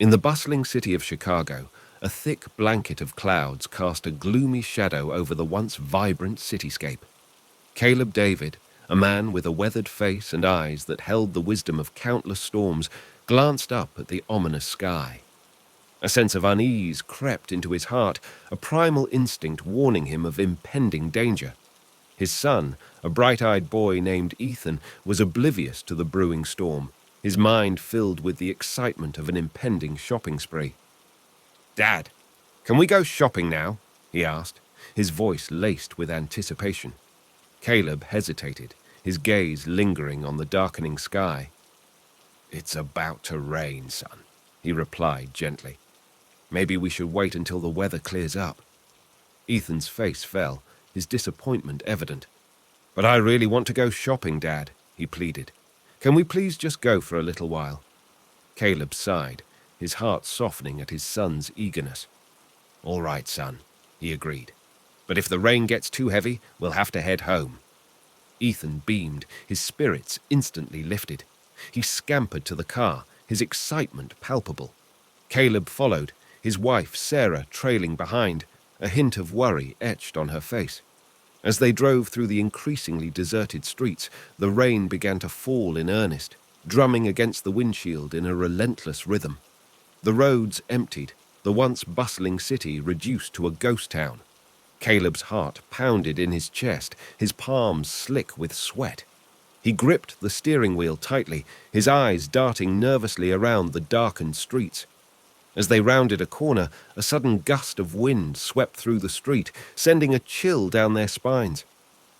In the bustling city of Chicago, a thick blanket of clouds cast a gloomy shadow over the once vibrant cityscape. Caleb David, a man with a weathered face and eyes that held the wisdom of countless storms, glanced up at the ominous sky. A sense of unease crept into his heart, a primal instinct warning him of impending danger. His son, a bright-eyed boy named Ethan, was oblivious to the brewing storm, his mind filled with the excitement of an impending shopping spree. "Dad, can we go shopping now?" he asked, his voice laced with anticipation. Caleb hesitated, his gaze lingering on the darkening sky. "It's about to rain, son," he replied gently. "Maybe we should wait until the weather clears up." Ethan's face fell, his disappointment evident. "But I really want to go shopping, Dad," he pleaded. "Can we please just go for a little while?" Caleb sighed, his heart softening at his son's eagerness. "All right, son," he agreed. "But if the rain gets too heavy, we'll have to head home." Ethan beamed, his spirits instantly lifted. He scampered to the car, his excitement palpable. Caleb followed, his wife Sarah trailing behind, a hint of worry etched on her face. As they drove through the increasingly deserted streets, the rain began to fall in earnest, drumming against the windshield in a relentless rhythm. The roads emptied, the once bustling city reduced to a ghost town. Caleb's heart pounded in his chest, his palms slick with sweat. He gripped the steering wheel tightly, his eyes darting nervously around the darkened streets. As they rounded a corner, a sudden gust of wind swept through the street, sending a chill down their spines.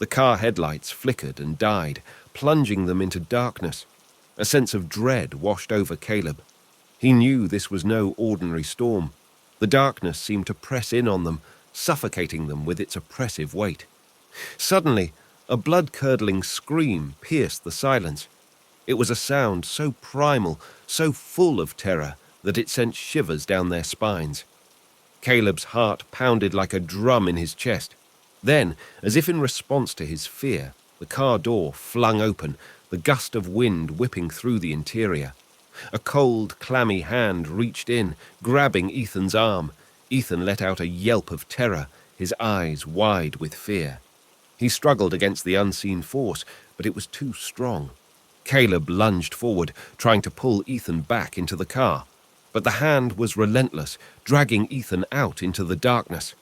The car headlights flickered and died, plunging them into darkness. A sense of dread washed over Caleb. He knew this was no ordinary storm. The darkness seemed to press in on them, suffocating them with its oppressive weight. Suddenly, a blood-curdling scream pierced the silence. It was a sound so primal, so full of terror, that it sent shivers down their spines. Caleb's heart pounded like a drum in his chest. Then, as if in response to his fear, the car door flung open, the gust of wind whipping through the interior. A cold, clammy hand reached in, grabbing Ethan's arm. Ethan let out a yelp of terror, his eyes wide with fear. He struggled against the unseen force, but it was too strong. Caleb lunged forward, trying to pull Ethan back into the car. But the hand was relentless, dragging Ethan out into the darkness.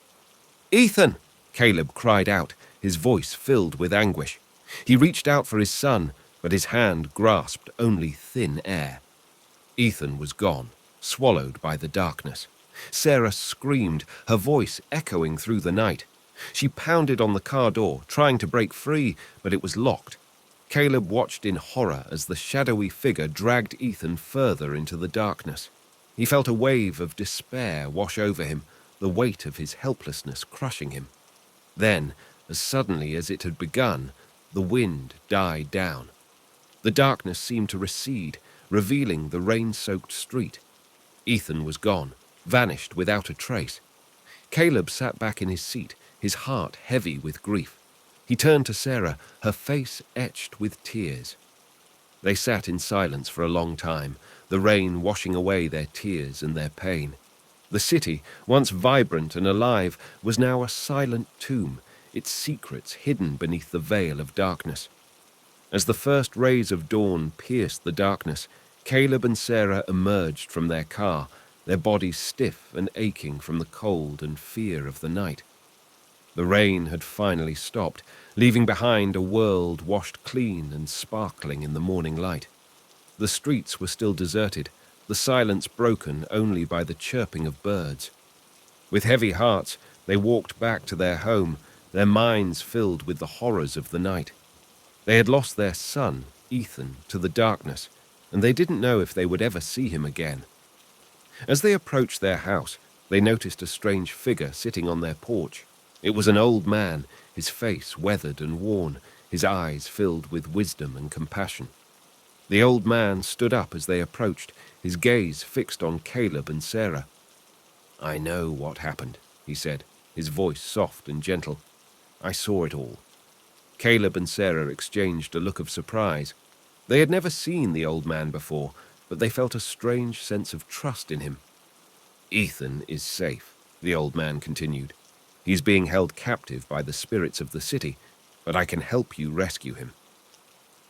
"Ethan!" Caleb cried out, his voice filled with anguish. He reached out for his son, but his hand grasped only thin air. Ethan was gone, swallowed by the darkness. Sarah screamed, her voice echoing through the night. She pounded on the car door, trying to break free, but it was locked. Caleb watched in horror as the shadowy figure dragged Ethan further into the darkness. He felt a wave of despair wash over him, the weight of his helplessness crushing him. Then, as suddenly as it had begun, the wind died down. The darkness seemed to recede, revealing the rain-soaked street. Ethan was gone, vanished without a trace. Caleb sat back in his seat, his heart heavy with grief. He turned to Sarah, her face etched with tears. They sat in silence for a long time, the rain washing away their tears and their pain. The city, once vibrant and alive, was now a silent tomb, its secrets hidden beneath the veil of darkness. As the first rays of dawn pierced the darkness, Caleb and Sarah emerged from their car, their bodies stiff and aching from the cold and fear of the night. The rain had finally stopped, leaving behind a world washed clean and sparkling in the morning light. The streets were still deserted, the silence broken only by the chirping of birds. With heavy hearts, they walked back to their home, their minds filled with the horrors of the night. They had lost their son, Ethan, to the darkness, and they didn't know if they would ever see him again. As they approached their house, they noticed a strange figure sitting on their porch. It was an old man, his face weathered and worn, his eyes filled with wisdom and compassion. The old man stood up as they approached, his gaze fixed on Caleb and Sarah. "I know what happened," he said, his voice soft and gentle. "I saw it all." Caleb and Sarah exchanged a look of surprise. They had never seen the old man before, but they felt a strange sense of trust in him. "Ethan is safe," the old man continued. "He's being held captive by the spirits of the city, but I can help you rescue him."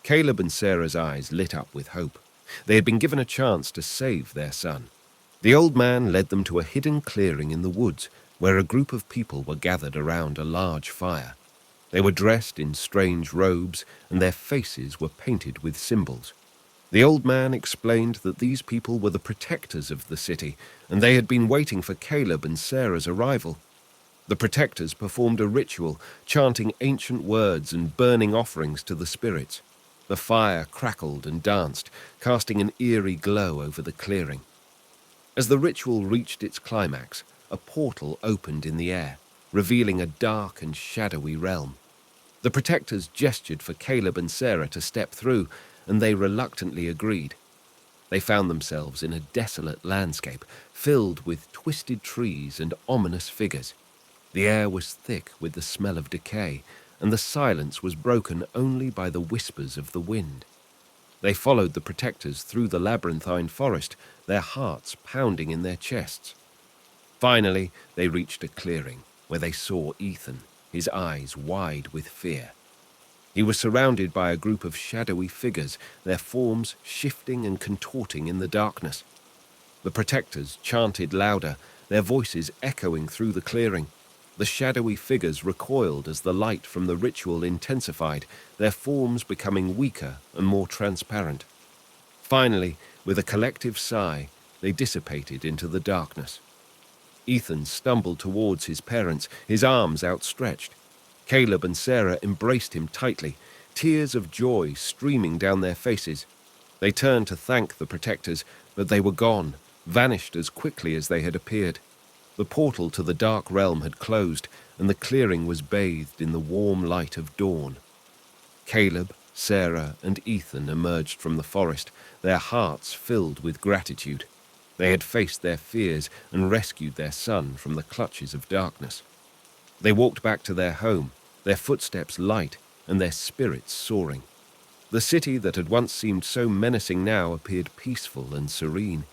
Caleb and Sarah's eyes lit up with hope. They had been given a chance to save their son. The old man led them to a hidden clearing in the woods where a group of people were gathered around a large fire. They were dressed in strange robes, and their faces were painted with symbols. The old man explained that these people were the protectors of the city, and they had been waiting for Caleb and Sarah's arrival. The protectors performed a ritual, chanting ancient words and burning offerings to the spirits. The fire crackled and danced, casting an eerie glow over the clearing. As the ritual reached its climax, a portal opened in the air, revealing a dark and shadowy realm. The protectors gestured for Caleb and Sarah to step through, and they reluctantly agreed. They found themselves in a desolate landscape, filled with twisted trees and ominous figures. The air was thick with the smell of decay, and the silence was broken only by the whispers of the wind. They followed the protectors through the labyrinthine forest, their hearts pounding in their chests. Finally, they reached a clearing, where they saw Ethan, his eyes wide with fear. He was surrounded by a group of shadowy figures, their forms shifting and contorting in the darkness. The protectors chanted louder, their voices echoing through the clearing. The shadowy figures recoiled as the light from the ritual intensified, their forms becoming weaker and more transparent. Finally, with a collective sigh, they dissipated into the darkness. Ethan stumbled towards his parents, his arms outstretched. Caleb and Sarah embraced him tightly, tears of joy streaming down their faces. They turned to thank the protectors, but they were gone, vanished as quickly as they had appeared. The portal to the dark realm had closed, and the clearing was bathed in the warm light of dawn. Caleb, Sarah, and Ethan emerged from the forest, their hearts filled with gratitude. They had faced their fears and rescued their son from the clutches of darkness. They walked back to their home, their footsteps light and their spirits soaring. The city that had once seemed so menacing now appeared peaceful and serene.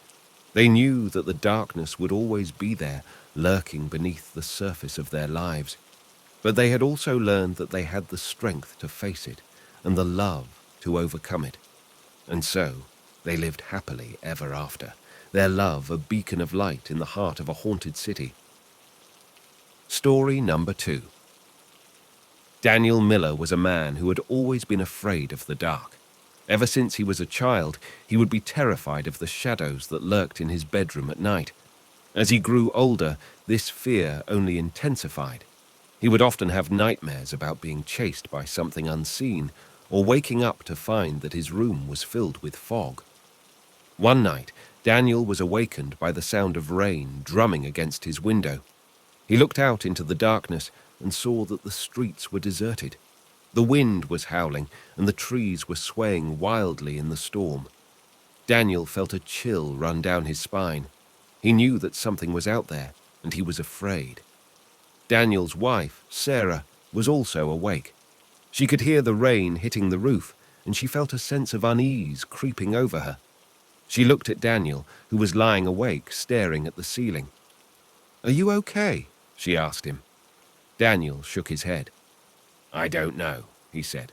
They knew that the darkness would always be there, lurking beneath the surface of their lives. But they had also learned that they had the strength to face it and the love to overcome it. And so, they lived happily ever after, their love a beacon of light in the heart of a haunted city. Story number 2. Daniel Miller was a man who had always been afraid of the dark. Ever since he was a child, he would be terrified of the shadows that lurked in his bedroom at night. As he grew older, this fear only intensified. He would often have nightmares about being chased by something unseen, or waking up to find that his room was filled with fog. One night, Daniel was awakened by the sound of rain drumming against his window. He looked out into the darkness and saw that the streets were deserted. The wind was howling, and the trees were swaying wildly in the storm. Daniel felt a chill run down his spine. He knew that something was out there, and he was afraid. Daniel's wife, Sarah, was also awake. She could hear the rain hitting the roof, and she felt a sense of unease creeping over her. She looked at Daniel, who was lying awake, staring at the ceiling. "Are you okay?" she asked him. Daniel shook his head. "I don't know," he said.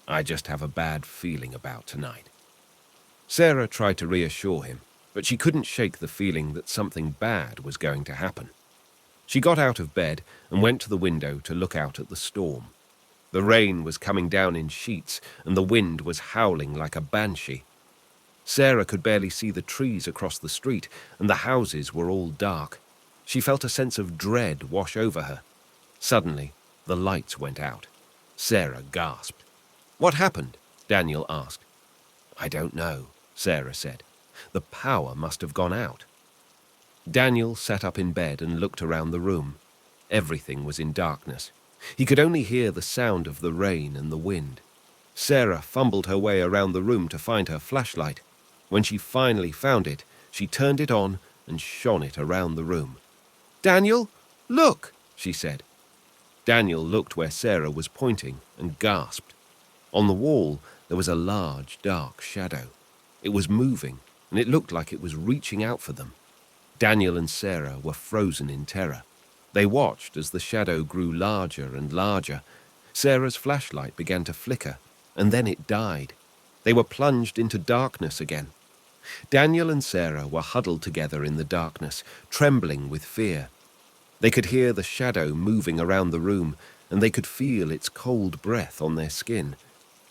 "I just have a bad feeling about tonight." Sarah tried to reassure him, but she couldn't shake the feeling that something bad was going to happen. She got out of bed and went to the window to look out at the storm. The rain was coming down in sheets, and the wind was howling like a banshee. Sarah could barely see the trees across the street, and the houses were all dark. She felt a sense of dread wash over her. Suddenly, the lights went out. Sarah gasped. "What happened?" Daniel asked. "I don't know," Sarah said. "The power must have gone out." Daniel sat up in bed and looked around the room. Everything was in darkness. He could only hear the sound of the rain and the wind. Sarah fumbled her way around the room to find her flashlight. When she finally found it, she turned it on and shone it around the room. "Daniel, look!" she said. Daniel looked where Sarah was pointing and gasped. On the wall, there was a large, dark shadow. It was moving, and it looked like it was reaching out for them. Daniel and Sarah were frozen in terror. They watched as the shadow grew larger and larger. Sarah's flashlight began to flicker, and then it died. They were plunged into darkness again. Daniel and Sarah were huddled together in the darkness, trembling with fear. They could hear the shadow moving around the room, and they could feel its cold breath on their skin.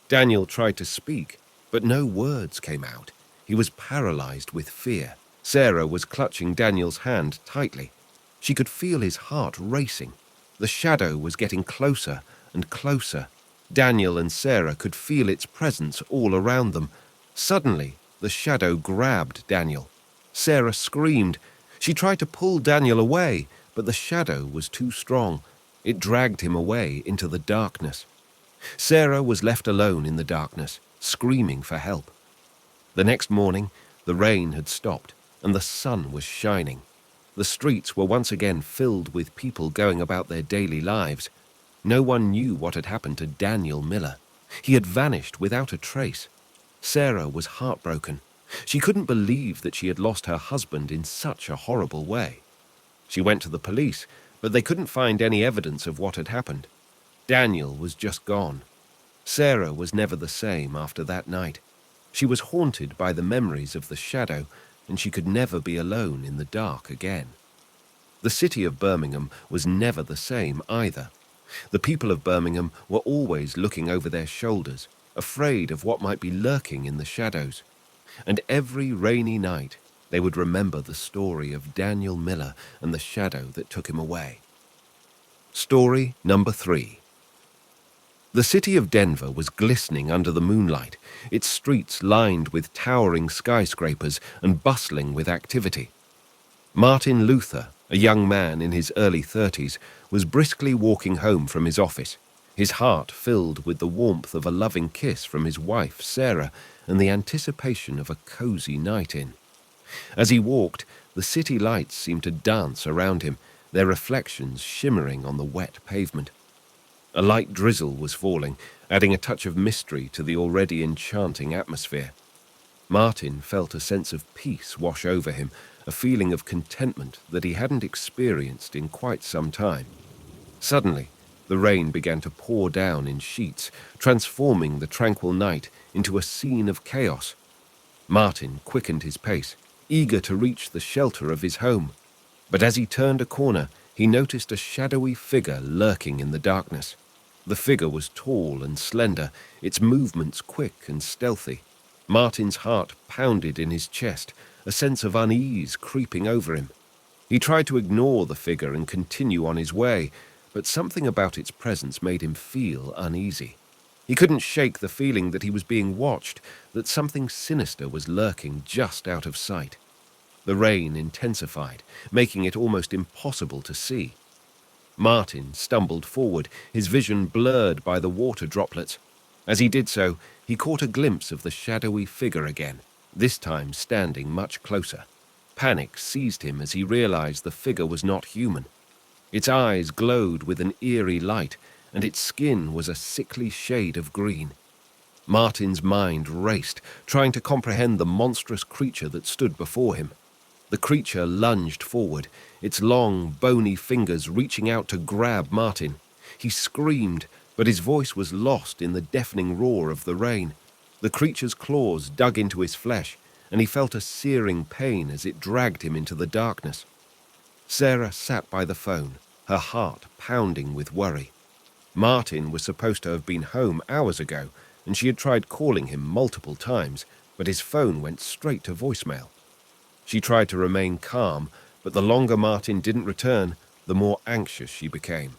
Daniel tried to speak, but no words came out. He was paralyzed with fear. Sarah was clutching Daniel's hand tightly. She could feel his heart racing. The shadow was getting closer and closer. Daniel and Sarah could feel its presence all around them. Suddenly, the shadow grabbed Daniel. Sarah screamed. She tried to pull Daniel away, but the shadow was too strong. It dragged him away into the darkness. Sarah was left alone in the darkness, screaming for help. The next morning, the rain had stopped, and the sun was shining. The streets were once again filled with people going about their daily lives. No one knew what had happened to Daniel Miller. He had vanished without a trace. Sarah was heartbroken. She couldn't believe that she had lost her husband in such a horrible way. She went to the police, but they couldn't find any evidence of what had happened. Daniel was just gone. Sarah was never the same after that night. She was haunted by the memories of the shadow, and she could never be alone in the dark again. The city of Birmingham was never the same either. The people of Birmingham were always looking over their shoulders, afraid of what might be lurking in the shadows. And every rainy night, they would remember the story of Daniel Miller and the shadow that took him away. Story number 3. The city of Denver was glistening under the moonlight, its streets lined with towering skyscrapers and bustling with activity. Martin Luther, a young man in his early 30s, was briskly walking home from his office, his heart filled with the warmth of a loving kiss from his wife, Sarah, and the anticipation of a cozy night in. As he walked, the city lights seemed to dance around him, their reflections shimmering on the wet pavement. A light drizzle was falling, adding a touch of mystery to the already enchanting atmosphere. Martin felt a sense of peace wash over him, a feeling of contentment that he hadn't experienced in quite some time. Suddenly, the rain began to pour down in sheets, transforming the tranquil night into a scene of chaos. Martin quickened his pace, eager to reach the shelter of his home. But as he turned a corner, he noticed a shadowy figure lurking in the darkness. The figure was tall and slender, its movements quick and stealthy. Martin's heart pounded in his chest, a sense of unease creeping over him. He tried to ignore the figure and continue on his way, but something about its presence made him feel uneasy. He couldn't shake the feeling that he was being watched, that something sinister was lurking just out of sight. The rain intensified, making it almost impossible to see. Martin stumbled forward, his vision blurred by the water droplets. As he did so, he caught a glimpse of the shadowy figure again, this time standing much closer. Panic seized him as he realized the figure was not human. Its eyes glowed with an eerie light, and its skin was a sickly shade of green. Martin's mind raced, trying to comprehend the monstrous creature that stood before him. The creature lunged forward, its long, bony fingers reaching out to grab Martin. He screamed, but his voice was lost in the deafening roar of the rain. The creature's claws dug into his flesh, and he felt a searing pain as it dragged him into the darkness. Sarah sat by the phone, her heart pounding with worry. Martin was supposed to have been home hours ago, and she had tried calling him multiple times, but his phone went straight to voicemail. She tried to remain calm, but the longer Martin didn't return, the more anxious she became.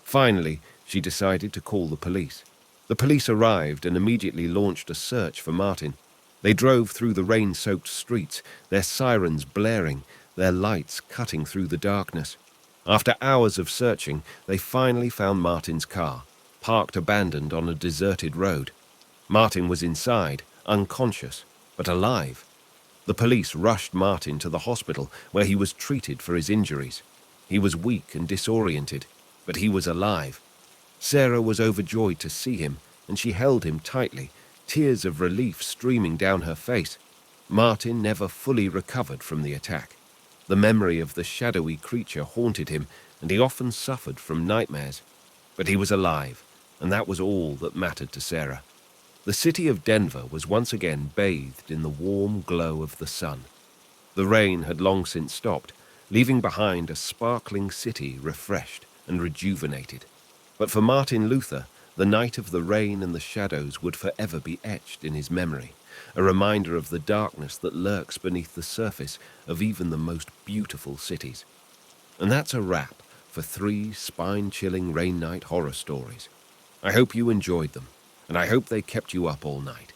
Finally, she decided to call the police. The police arrived and immediately launched a search for Martin. They drove through the rain-soaked streets, their sirens blaring, their lights cutting through the darkness. After hours of searching, they finally found Martin's car, parked abandoned on a deserted road. Martin was inside, unconscious, but alive. The police rushed Martin to the hospital, where he was treated for his injuries. He was weak and disoriented, but he was alive. Sarah was overjoyed to see him, and she held him tightly, tears of relief streaming down her face. Martin never fully recovered from the attack. The memory of the shadowy creature haunted him, and he often suffered from nightmares. But he was alive, and that was all that mattered to Sarah. The city of Denver was once again bathed in the warm glow of the sun. The rain had long since stopped, leaving behind a sparkling city refreshed and rejuvenated. But for Martin Luther, the night of the rain and the shadows would forever be etched in his memory, a reminder of the darkness that lurks beneath the surface of even the most beautiful cities. And that's a wrap for 3 spine-chilling rain night horror stories. I hope you enjoyed them, and I hope they kept you up all night.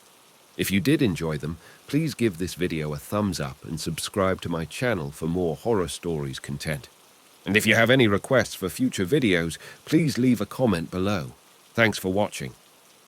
If you did enjoy them, please give this video a thumbs up and subscribe to my channel for more horror stories content. And if you have any requests for future videos, please leave a comment below. Thanks for watching.